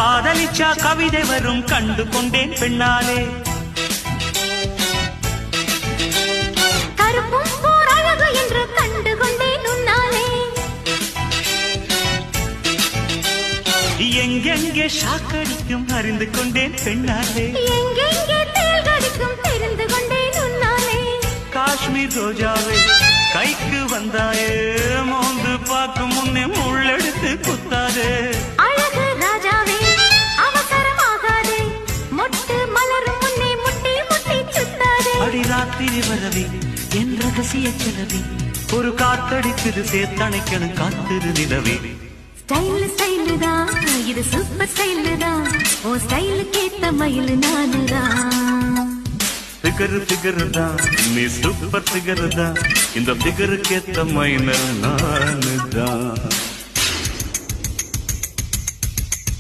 காதலிச்சா கவிதை வரும் கண்டு கொண்டேன் பெண்ணாலே. கருப்பும் போர் அழகு என்று கண்டு கொண்டேன் உன்னாலே. எங்கெங்கே ஷாக்கடிக்கும் அறிந்து கொண்டேன் பெண்ணாலே. எங்கெங்கே தேள் கடிக்கும் தெரிந்து கொண்டேன் உன்னாலே. காஷ்மீர் ரோஜாவே கைக்கு வந்தாயே, மோந்து பார்க்கும் முன்னே முள்ளெடுத்து குத்தாதே. அழகு ராஜாவே அவசரமாகாதே, மொட்டு மலரும் முன்னே முட்டி முட்டி சுத்தாதே. அடி ராத்திரி வரவி என் ரகசிய கிளவி, ஒரு காத்தடிக்குது சேர்த்தணைக்கணும் காத்திரு நிலவே. ஸ்டைல் ஸ்டைலு தான் இது சூப்பர் ஸ்டைலு தான், ஓ ஸ்டைலுக்கு ஏத்த மயில் நானுதான். ஃபிகர் ஃபிகர் தான் நீ சூப்பர் ஃபிகர் தான், இந்த ஃபிகருக்கு ஏத்த மைனர் நானு தான்.